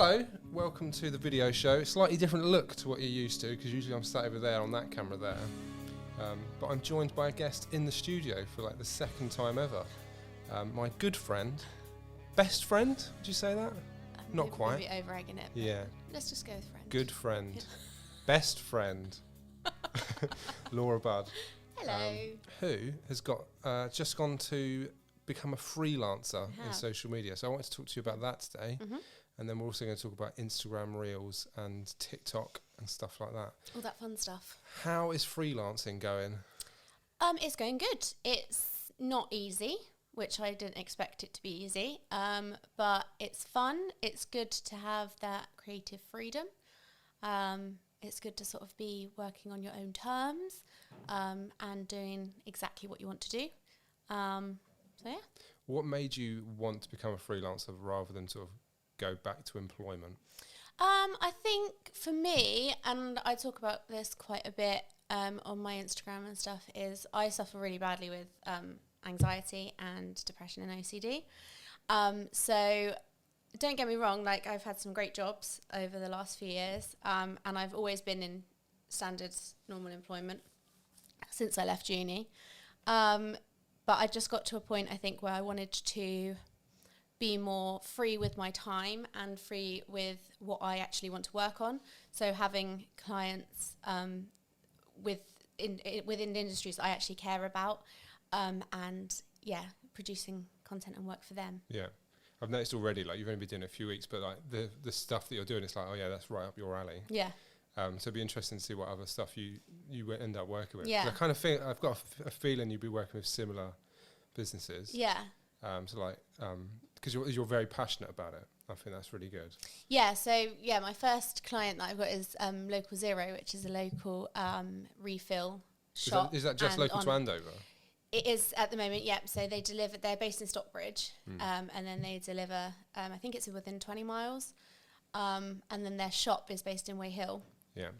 Hello, welcome to the video show. Slightly different look to what you're used to, because usually I'm sat over there on that camera there. But I'm joined by a guest in the studio for like the second time ever. My good friend, best friend, would you say that? Not quite. Maybe over-egging it. Yeah. Let's just go with friend. Good friend. Best friend. Laura Budd. Hello. Who has got just gone to become a freelancer in Have. social media. So I want to talk to you about that today. Mm-hmm. And then we're also going to talk about Instagram Reels and TikTok and stuff like that. All that fun stuff. How is freelancing going? It's going good. It's not easy, which I didn't expect it to be easy. But it's fun. It's good to have that creative freedom. It's good to sort of be working on your own terms and doing exactly what you want to do. So yeah. What made you want to become a freelancer rather than sort of go back to employment? I think for me, and I talk about this quite a bit on my Instagram and stuff, is I suffer really badly with anxiety and depression and OCD. So don't get me wrong, like I've had some great jobs over the last few years, and I've always been in standard normal employment since I left uni. But I just got to a point, I think, where I wanted to be more free with my time and free with what I actually want to work on. So having clients within industries I actually care about, and producing content and work for them. Yeah. I've noticed already, like you've only been doing it a few weeks, but like the stuff that you're doing, it's like, oh yeah, that's right up your alley. Yeah. So it'd be interesting to see what other stuff you end up working with. Yeah. 'Cause I kind of think I've got a feeling you'd be working with similar businesses. Yeah. So like, because you're very passionate about it. I think that's really good. Yeah, so my first client that I've got is Local Zero, which is a local refill shop. Is that just local to Andover? It is at the moment, yep. So they deliver, they're based in Stockbridge, and then they deliver, I think it's within 20 miles, and then their shop is based in Way Hill. Yeah.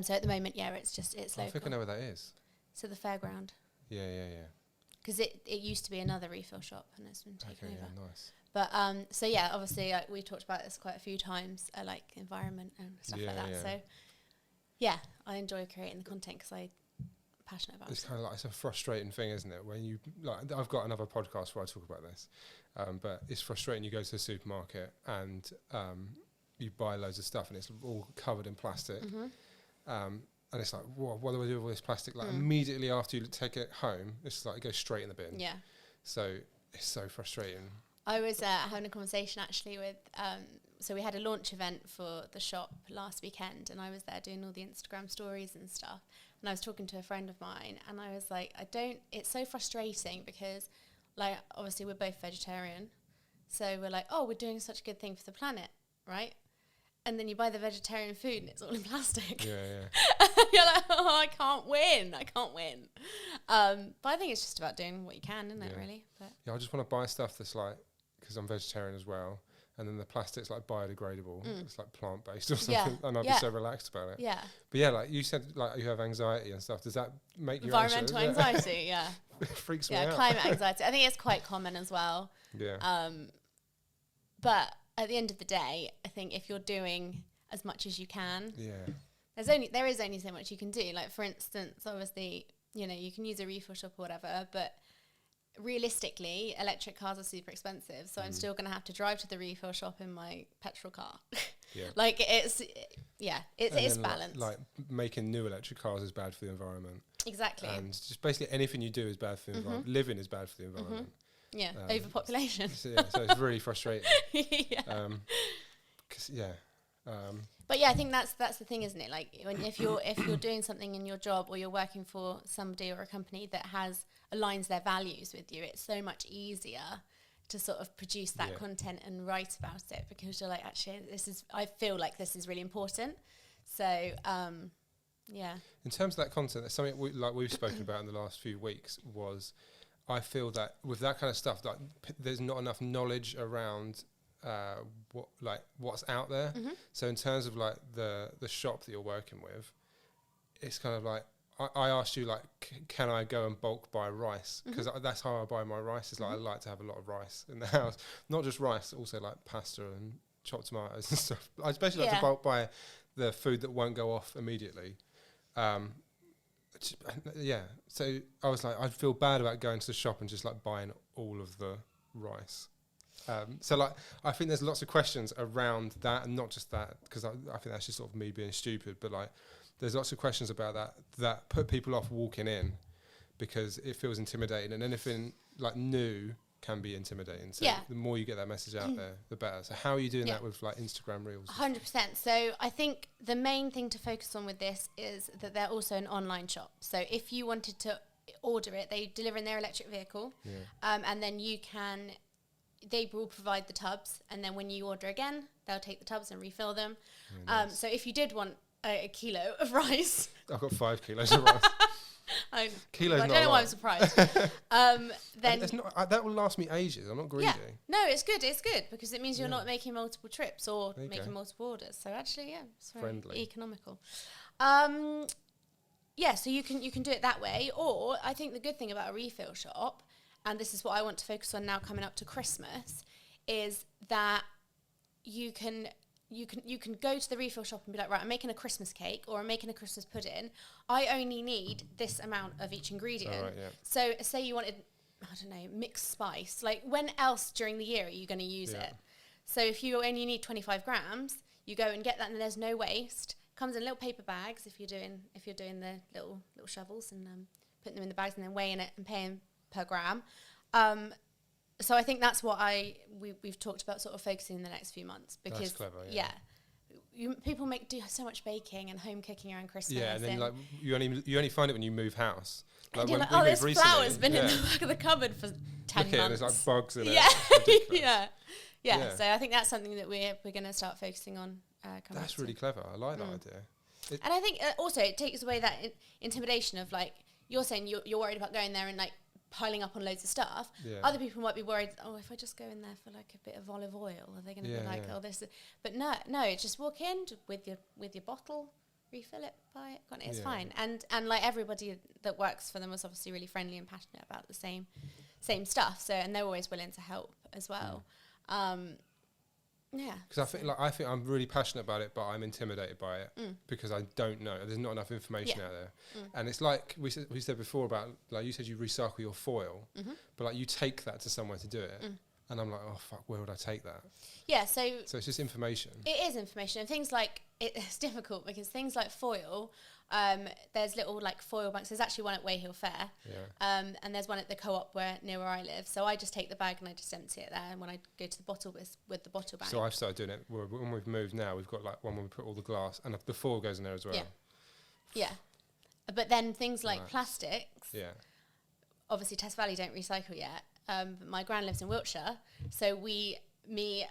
So at the moment, it's local. I think I know where that is. So the fairground. Yeah. Because it used to be another refill shop and it's been taken over. Yeah, nice. But obviously we've talked about this quite a few times, like environment and stuff like that. Yeah. So I enjoy creating the content because I'm passionate about It's it. kind of like, it's a frustrating thing, isn't it? When you, like, I've got another podcast where I talk about this, but it's frustrating. You go to the supermarket and you buy loads of stuff and it's all covered in plastic. Mm-hmm. And it's like, what do I do with all this plastic? Like immediately after you take it home, it's like it goes straight in the bin. Yeah. So it's so frustrating. I was having a conversation actually with, so we had a launch event for the shop last weekend and I was there doing all the Instagram stories and stuff. And I was talking to a friend of mine and I was like, it's so frustrating because like, obviously we're both vegetarian. So we're like, oh, we're doing such a good thing for the planet, right? And then you buy the vegetarian food and it's all in plastic. Yeah. You're like, oh, I can't win. But I think it's just about doing what you can, isn't it, really? But Yeah, I just want to buy stuff that's like, because I'm vegetarian as well, and then the plastic's like biodegradable. It's like plant-based or something, and I'd be so relaxed about it. Yeah. But yeah, like you said, like you have anxiety and stuff. Does that make you Environmental anxiety, yeah. It freaks me out. Yeah, climate anxiety. I think it's quite common as well. Yeah. But at the end of the day, I think if you're doing as much as you can, Yeah. there is only so much you can do. Like for instance, obviously, you can use a refill shop or whatever, but realistically, electric cars are super expensive, so I'm still going to have to drive to the refill shop in my petrol car. Yeah. Like it's balance. Like making new electric cars is bad for the environment. Exactly. And just basically anything you do is bad for the environment. Living is bad for the environment. Yeah, overpopulation. So it's really frustrating. Yeah. But yeah, I think that's the thing, isn't it? Like if you're doing something in your job or you're working for somebody or a company that aligns their values with you, it's so much easier to sort of produce that content and write about it because you're like, actually, I feel like this is really important. So yeah. In terms of that content, that's something we've spoken about in the last few weeks. Was I feel that with that kind of stuff, like there's not enough knowledge around what's out there. So in terms of like the shop that you're working with, it's kind of like I asked you like, can I go and bulk buy rice? Because that's how I buy my rice. Is like I like to have a lot of rice in the house, not just rice, also like pasta and chopped tomatoes and stuff. I especially like to bulk buy the food that won't go off immediately. Yeah, so I was like, I'd feel bad about going to the shop and just like buying all of the rice. So like, I think there's lots of questions around that, and not just that, because I think that's just sort of me being stupid, but like, there's lots of questions about that put people off walking in because it feels intimidating, and anything like new can be intimidating. So the more you get that message out there, the better. So how are you doing that with like Instagram Reels? 100%. So I think the main thing to focus on with this is that they're also an online shop. So if you wanted to order it, they deliver in their electric vehicle, and then they will provide the tubs, and then when you order again, they'll take the tubs and refill them. Nice. So if you did want a kilo of rice, I've got 5 kilos of rice. I don't know why I'm surprised. Then that will last me ages. I'm not greedy. Yeah. No, it's good. It's good because it means you're not making multiple trips or making multiple orders. So actually, it's very friendly, economical. So you can do it that way. Or I think the good thing about a refill shop, and this is what I want to focus on now coming up to Christmas, is that you can go to the refill shop and be like, right, I'm making a Christmas cake or I'm making a Christmas pudding. I only need this amount of each ingredient. Right, So say you wanted, I don't know, mixed spice. Like when else during the year are you going to use it? So if you only need 25 grams, you go and get that, and there's no waste. Comes in little paper bags if you're doing the little shovels and putting them in the bags and then weighing it and paying per gram. So I think that's what we've talked about, sort of focusing in the next few months, because that's clever, people do so much baking and home cooking around Christmas. Yeah, and then like you only find it when you move house. Like when this flour's been in the back of the cupboard for 10 months. And there's like bugs in it. Yeah. So I think that's something that we're going to start focusing on. That's really clever. I like that idea. And I think also it takes away that intimidation of like, you're saying you're worried about going there and like piling up on loads of stuff. Other people might be worried, if I just go in there for like a bit of olive oil, are they going to be like, this? But no, just walk in with your bottle, refill it, buy it, it's fine. And like everybody that works for them was obviously really friendly and passionate about the same stuff. So, and they're always willing to help as well. Because I think I'm really passionate about it, but I'm intimidated by it because I don't know. There's not enough information out there, and it's like we said before about, like you said, you recycle your foil, but like you take that to somewhere to do it, and I'm like, oh fuck, where would I take that? Yeah, so it's just information. It is information, and things like it's difficult because things like foil. There's little like foil banks. There's actually one at Weyhill Fair, and there's one at the Co-op near where I live. So I just take the bag and I just empty it there. And when I go to the bottle with the bottle bag. So I've started doing it. When we've moved now, we've got like one where we put all the glass, and the foil goes in there as well. Yeah. But then things like plastics. Yeah. Obviously, Test Valley don't recycle yet. But my gran lives in Wiltshire, so me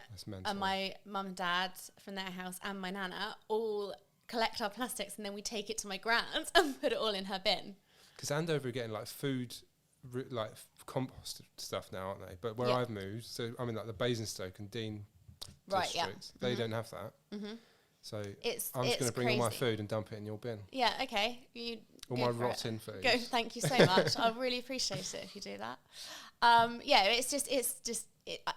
and my mum and dad from their house and my nana all collect our plastics, and then we take it to my grand's and put it all in her bin. Because Andover are getting like food, like compost stuff now, aren't they? But where I've moved, so I mean like the Basingstoke and Dean districts, they don't have that. So I'm just going to bring all my food and dump it in your bin. Yeah, okay. All my rotten food. Go. Thank you so much. I really appreciate it if you do that. It's just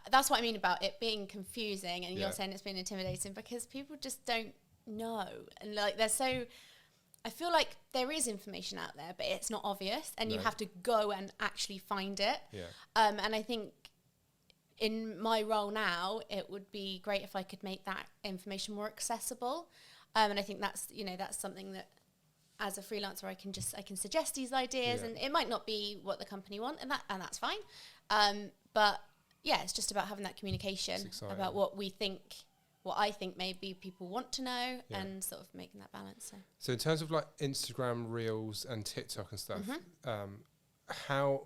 that's what I mean about it being confusing, and you're saying it's been intimidating because people just don't know, and like I feel like there is information out there, but it's not obvious, and you have to go and actually find it. And I think in my role now, it would be great if I could make that information more accessible. And I think that's something that as a freelancer I can suggest these ideas, and it might not be what the company want, and that's fine. But it's just about having that communication about what I think maybe people want to know, and sort of making that balance. So in terms of like Instagram Reels and TikTok and stuff, how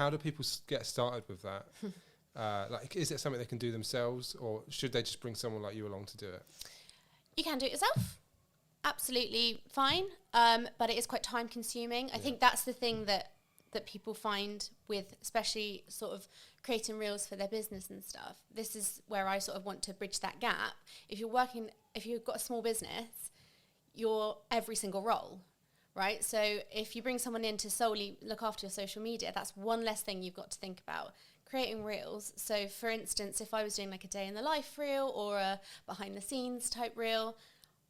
do people get started with that? Like, is it something they can do themselves, or should they just bring someone like you along to do it? You can do it yourself. Absolutely fine. But it is quite time consuming. I think that's the thing that people find with, especially sort of creating reels for their business and stuff. This is where I sort of want to bridge that gap. If you've got a small business, you're every single role, right? So if you bring someone in to solely look after your social media, that's one less thing you've got to think about. creating reels, so for instance, if I was doing like a day in the life reel or a behind the scenes type reel,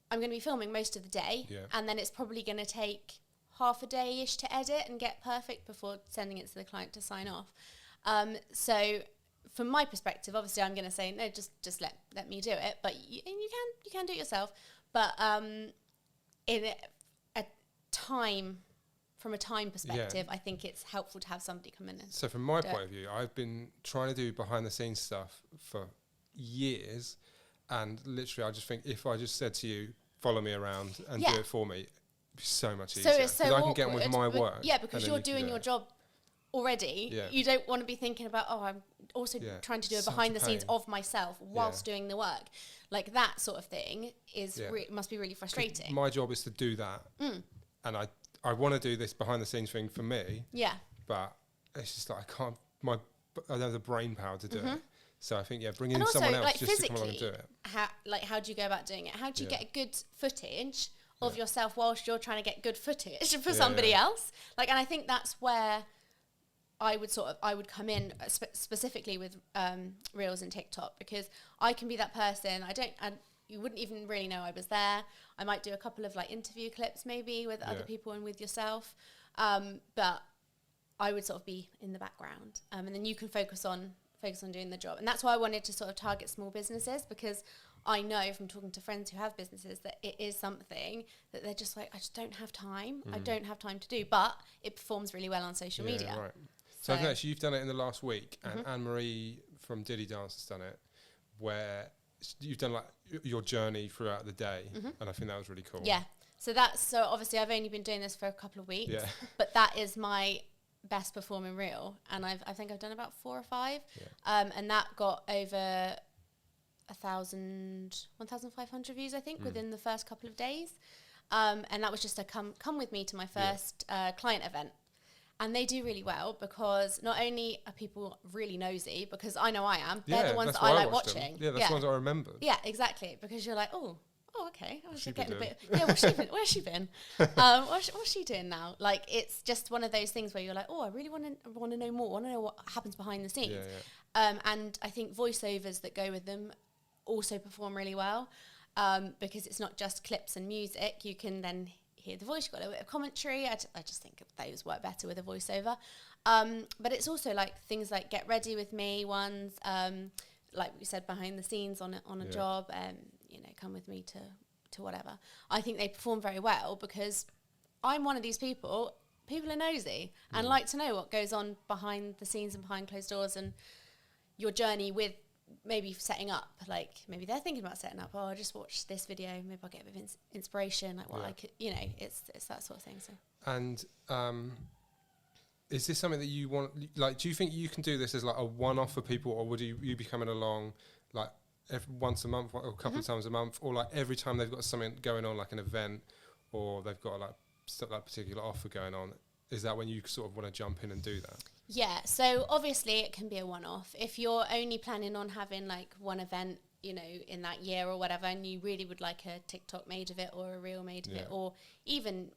I'm going to be filming most of the day, and then it's probably going to take half a day-ish to edit and get perfect before sending it to the client to sign off. So from my perspective, obviously I'm going to say, no, just let me do it. But you can do it yourself. But from a time perspective, I think it's helpful to have somebody come in. So from my point of view, I've been trying to do behind the scenes stuff for years. And literally, I just think if I just said to you, follow me around and do it for me, it'd be so much easier. So it's so I can get on with my work. Yeah, because you're doing your job already. Yeah. You don't want to be thinking about, I'm also trying to do a behind the scenes of myself whilst doing the work. Like that sort of thing is must be really frustrating. My job is to do that. And I want to do this behind the scenes thing for me. Yeah. But it's just like I don't have the brain power to do it. So I think, bringing in someone else like just to come along and do it. How do you go about doing it? How do you get good footage of yourself whilst you're trying to get good footage for somebody else? Like, and I think that's where I would come in specifically with Reels and TikTok, because I can be that person. You wouldn't even really know I was there. I might do a couple of like interview clips maybe with other people and with yourself. But I would sort of be in the background. And then you can focus on doing the job. And that's why I wanted to sort of target small businesses, because I know from talking to friends who have businesses that it is something that they're just like, I just don't have time. I don't have time to do, but it performs really well on social media. Right. So I've noticed you've done it in the last week, and Anne-Marie from Diddy Dance has done it, where you've done like your journey throughout the day, and I think that was really cool. Yeah. So obviously I've only been doing this for a couple of weeks, but that is my best performing reel, and I think I've done about 4 or 5, and that got over 1,500 views I think within the first couple of days, and that was just a come with me to my first client event. And they do really well, because not only are people really nosy, because I know I am, they're the ones that I like watching. Yeah, that's the ones I remember. Yeah, exactly, because you're like, oh, okay. I was getting a bit. Yeah, where's she been? What's she doing now? Like, it's just one of those things where you're like, oh, I really want to know more. Want to know what happens behind the scenes. And I think voiceovers that go with them also perform really well, because it's not just clips and music. You can then hear the voice. You've got a little bit of commentary. I just think those work better with a voiceover. But it's also like things like Get Ready With Me ones, like we said, behind the scenes on a job. Come with me to whatever. I think they perform very well, because I'm one of these people are nosy and like to know what goes on behind the scenes and behind closed doors, and your journey with maybe setting up, like maybe they're thinking about setting up, I'll just watch this video, maybe I'll get a bit of inspiration, like what I could, it's that sort of thing. So. And is this something that you want, like, do you think you can do this as like a one-off for people, or would you be coming along like once a month or a couple of times a month, or like every time they've got something going on, like an event, or they've got like particular offer going on? Is that when you sort of want to jump in and do that? Yeah, so obviously it can be a one-off. If you're only planning on having like one event, in that year or whatever, and you really would like a TikTok made of it, or a reel made of it, or even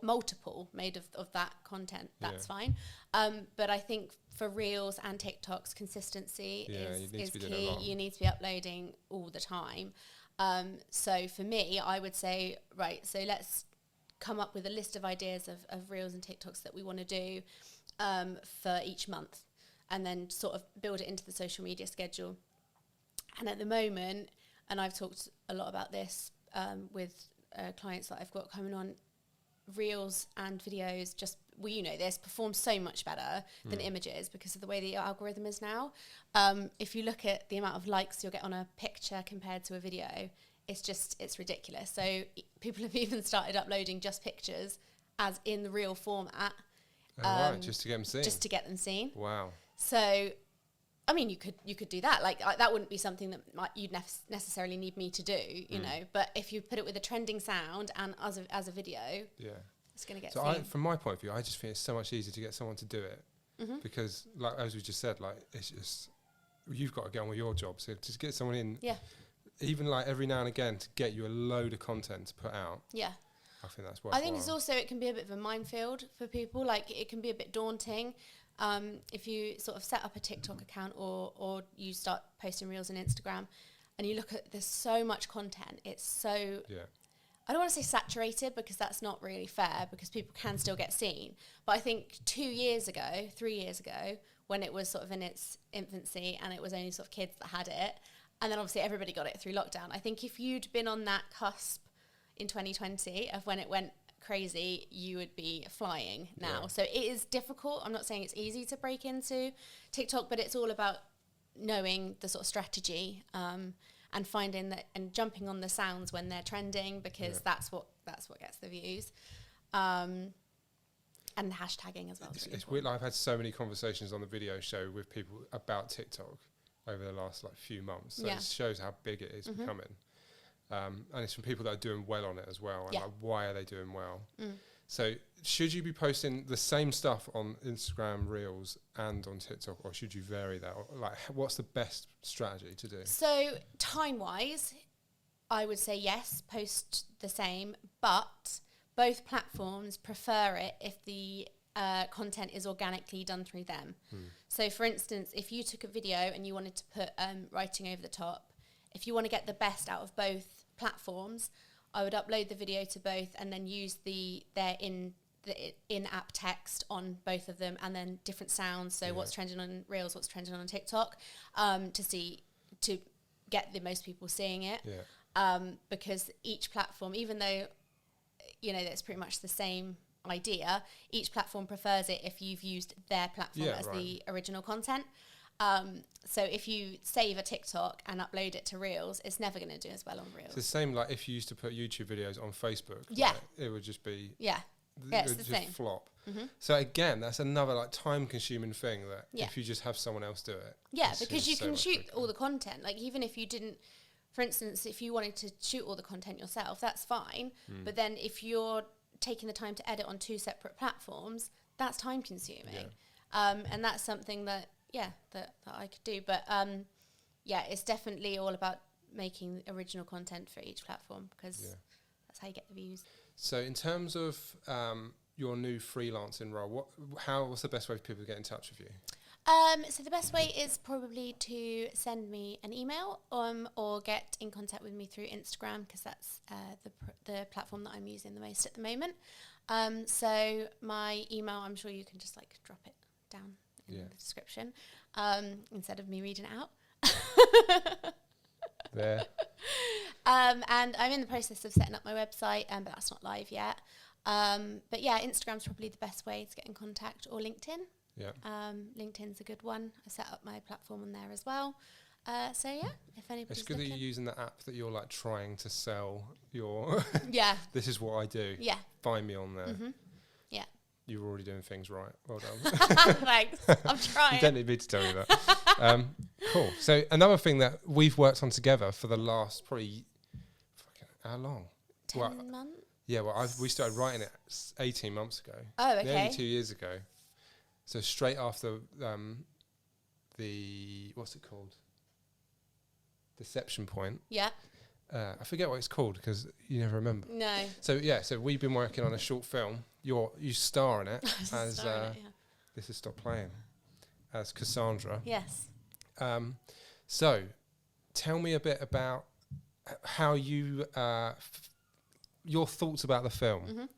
multiple made of that content, that's fine. But I think for reels and TikToks, consistency is key. You need to be uploading all the time. So for me, I would say, right, so let's come up with a list of ideas of reels and TikToks that we want to do for each month, and then sort of build it into the social media schedule. And at the moment, and I've talked a lot about this with clients that I've got coming on, reels and videos this perform so much better than images, because of the way the algorithm is now. If you look at the amount of likes you'll get on a picture compared to a video, it's ridiculous. So people have even started uploading just pictures as in the real format. Right, just to get them seen. Just to get them seen. Wow. So, I mean, you could do that. Like that wouldn't be something that you'd necessarily need me to do, you know. But if you put it with a trending sound and as a video, it's going to get seen. From my point of view, I just think it's so much easier to get someone to do it, because, like as we just said, like it's just you've got to get on with your job. So just get someone in. Yeah. Even like every now and again to get you a load of content to put out. Yeah. I think that's worthwhile. I think it's also, it can be a bit of a minefield for people. Like, it can be a bit daunting. if you sort of set up a TikTok account or you start posting reels on Instagram and you look at, there's so much content. It's so, I don't want to say saturated because that's not really fair because people can still get seen. But I think 3 years ago, when it was sort of in its infancy and it was only sort of kids that had it, and then obviously everybody got it through lockdown. I think if you'd been on that cusp in 2020 of when it went crazy, you would be flying now. So it is difficult. I'm not saying it's easy to break into TikTok, but it's all about knowing the sort of strategy and finding that and jumping on the sounds when they're trending because that's what gets the views. And the hashtagging as well. It's weird. Like, I've had so many conversations on the video show with people about TikTok over the last few months. So it shows how big it is becoming. And it's from people that are doing well on it as well. And like, why are they doing well? So should you be posting the same stuff on Instagram Reels and on TikTok, or should you vary that? Or, like, what's the best strategy to do? So time-wise, I would say yes, post the same, but both platforms prefer it if the content is organically done through them. So for instance, if you took a video and you wanted to put writing over the top, if you want to get the best out of both platforms, I would upload the video to both and then use their in-app text on both of them and then different sounds. So what's trending on Reels, what's trending on TikTok, to get the most people seeing it. Because each platform, even though it's pretty much the same idea, each platform prefers it if you've used their platform as the original content. So if you save a TikTok and upload it to Reels, it's never going to do as well on Reels. It's the same like if you used to put YouTube videos on Facebook. It would just be... it would just flop. So again, that's another like time-consuming thing that if you just have someone else do it. Because you can shoot all the content. Like even if you didn't... For instance, if you wanted to shoot all the content yourself, that's fine. But then if you're taking the time to edit on 2 separate platforms, that's time consuming. And that's something that I could do. But it's definitely all about making original content for each platform because that's how you get the views. So in terms of your new freelancing role, what's the best way for people to get in touch with you? So the best way is probably to send me an email or get in contact with me through Instagram because that's the platform that I'm using the most at the moment. So my email, I'm sure you can just drop it down in the description instead of me reading it out. There. And I'm in the process of setting up my website, but that's not live yet. But Instagram's probably the best way to get in contact, or LinkedIn. LinkedIn's a good one. I set up my platform on there as well. If anybody's it's good looking. that you're using that app that you're trying to sell your this is what I do. Find me on there. You're already doing things right. Well done. Thanks. I'm trying. You don't need me to tell you that. Cool. So another thing that we've worked on together for the last probably how long? 10 months? Yeah, we started writing it 18 months ago. Oh, okay. Nearly 2 years ago. So straight after the what's it called? Deception Point. Yeah. I forget what it's called because you never remember. No. So we've been working on a short film. You star in it as this is Stop Playing as Cassandra. Yes. So tell me a bit about how you your thoughts about the film.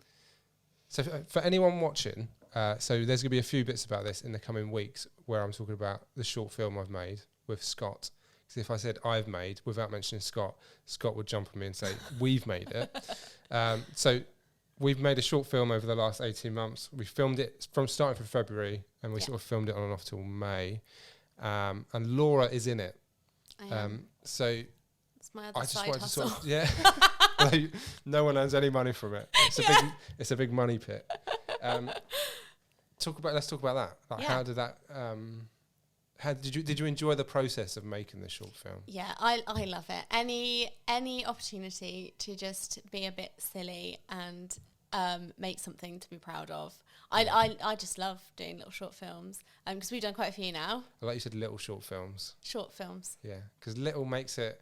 So for anyone watching, so there's going to be a few bits about this in the coming weeks where I'm talking about the short film I've made with Scott. Because if I said I've made without mentioning Scott would jump on me and say we've made it. So we've made a short film over the last 18 months. We filmed it starting from February and we sort of filmed it on and off till May. And Laura is in it. So it's my other side hustle. No one earns any money from it. It's a big money pit. Let's talk about that. How did that? How did you enjoy the process of making this short film? Yeah, I love it. Any opportunity to just be a bit silly and make something to be proud of. I just love doing little short films because we've done quite a few now. Like you said, little short films. Short films. Yeah, because little makes it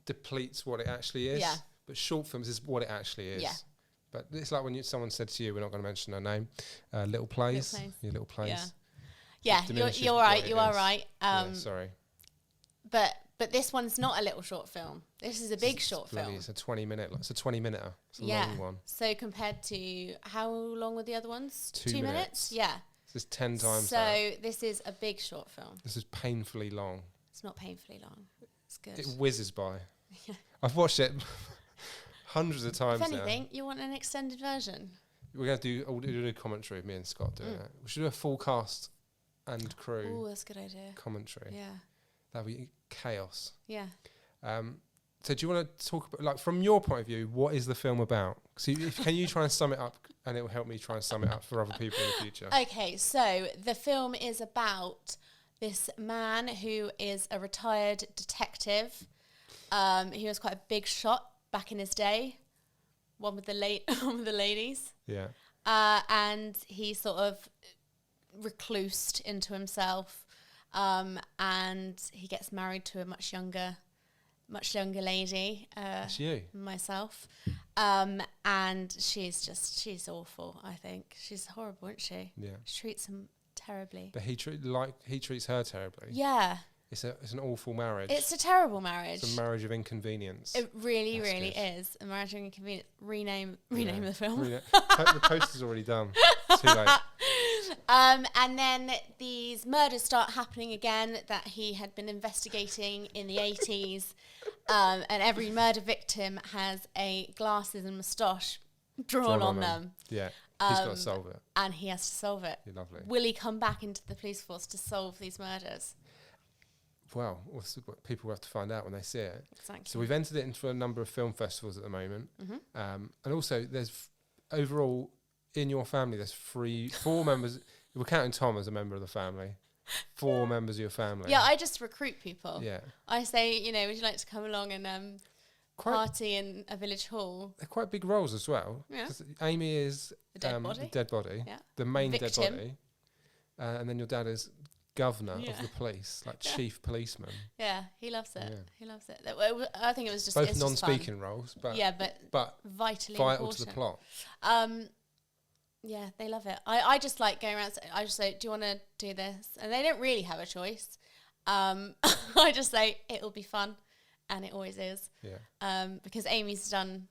depletes what it actually is. Yeah. But short films is what it actually is. Yeah. But it's like when someone said to you, we're not going to mention her name, Little Plays. Plays. Your Little Plays. Yeah, Diminishes you're what right. it You are is. right. Yeah, sorry. But this one's not a little short film. This is a big short film. It's a 20-minute. It's a 20-minute. It's a Yeah. long one. So compared to how long were the other ones? 2 minutes. Yeah. This is 10 times So that. this is a big short film. This is painfully long. It's not painfully long. It's good. It whizzes by. I've watched it hundreds of times If now. anything, you want an extended version? We're going to do a commentary of me and Scott doing it. We should do a full cast and crew Oh, that's a good idea. commentary. Yeah. That'd be chaos. Yeah. So do you want to talk about, like, from your point of view, what is the film about? So can you try and sum it up, and it will help me try and sum it up for other people in the future? Okay, so the film is about this man who is a retired detective. He was quite a big shot back in his day. One with the ladies. Yeah. And he sort of reclused into himself. And he gets married to a much younger lady. It's you. Myself. And she's awful, I think. She's horrible, isn't she? Yeah. She treats him terribly. But he treats her terribly. Yeah. It's an awful marriage. It's a terrible marriage. It's a marriage of inconvenience. It really, That's really good. is. A marriage of inconvenience. Rename Yeah. the film. The poster's already done. Too late. And then these murders start happening again that he had been investigating in the 80s. And every murder victim has a glasses and moustache drawn on them. Yeah. He's got to solve it. And he has to solve it. You're lovely. Will he come back into the police force to solve these murders? Well, what's what people will have to find out when they see it. Exactly. So we've entered it into a number of film festivals at the moment. And also there's overall in your family, there's 4 members. We're counting Tom as a member of the family. 4 members of your family. Yeah, I just recruit people. Yeah. I say, would you like to come along and party in a village hall? They're quite big roles as well. Yeah. 'Cause Amy is The dead body. the dead body, Yeah. the main Victim. dead body. And then your dad is governor Yeah. of the police, like chief policeman. Yeah, he loves it. Yeah. He loves it. I think it was just Both it's just fun. non-speaking roles, but Yeah, but vitally vital important. to the plot. Yeah, they love it. I just like going around. I just say, do you want to do this? And they don't really have a choice. I just say it'll be fun, and it always is. Yeah. Because Amy's done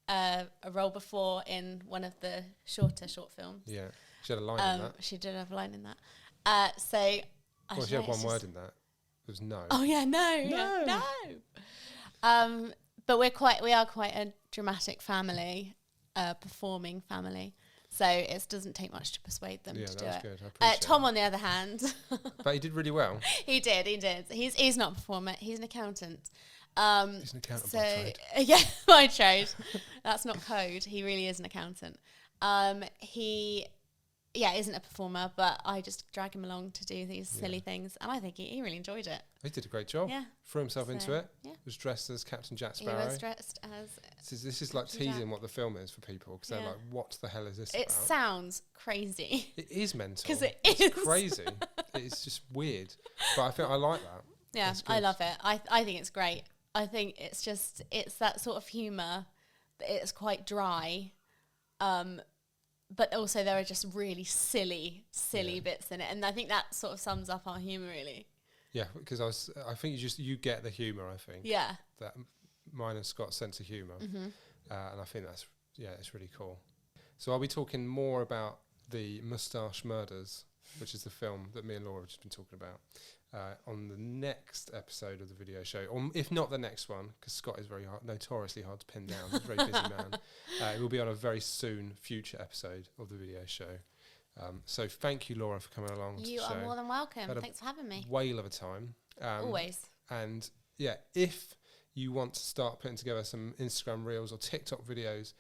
a role before in one of the short films. Yeah. She had a line in that. She did have a line in that. So I Well, she don't had know, one it's word just- in that. It was no. Oh yeah, no. But we are quite a dramatic family, performing family. So it doesn't take much to persuade them Yeah, to that do was it. good. I appreciate Tom, it. on the other hand, But he did really well. he did. He's not a performer. He's an accountant. He's an accountant by trade. Yeah, by trade. That's not code. He really is an accountant. He isn't a performer, but I just drag him along to do these silly things, and I think he really enjoyed it. He did a great job. Yeah. Threw himself into it. Yeah. Was dressed as Captain Jack He Sparrow. was dressed as. This is like Captain Jack. teasing what the film is for people because they're Yeah. like, what the hell is this It about? sounds crazy. It is mental. 'Cause it It's is. crazy. It's just weird. But I think I like that. Yeah, That's I good. love it. I think it's great. I think it's that sort of humour. It's quite dry, but also there are just really silly bits in it, and I think that sort of sums up our humour really. Yeah, because I think you get the humour. I think Yeah. that mine and Scott's sense of humour, Mm-hmm. and I think it's really cool. So I'll be talking more about the Moustache Murders, which is the film that me and Laura have just been talking about, on the next episode of the video show, or if not the next one, because Scott is notoriously hard to pin down. He's a very busy man. It will be on a very soon future episode of the video show. So thank you, Laura, for coming along. You to the are show. more than welcome. Had a Thanks for having me. Whale of a time. Always. And yeah, if you want to start putting together some Instagram reels or TikTok videos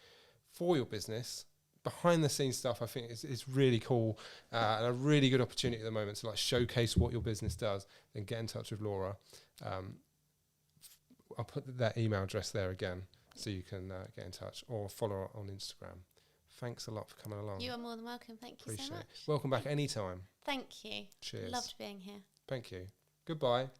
for your business, behind the scenes stuff, I think is really cool and a really good opportunity at the moment to like showcase what your business does. Then get in touch with Laura. I'll put that email address there again so you can get in touch or follow her on Instagram. Thanks a lot for coming along. You are more than welcome. Thank you Appreciate so much. it. Welcome back anytime. Thank you. Cheers. Loved being here. Thank you. Goodbye.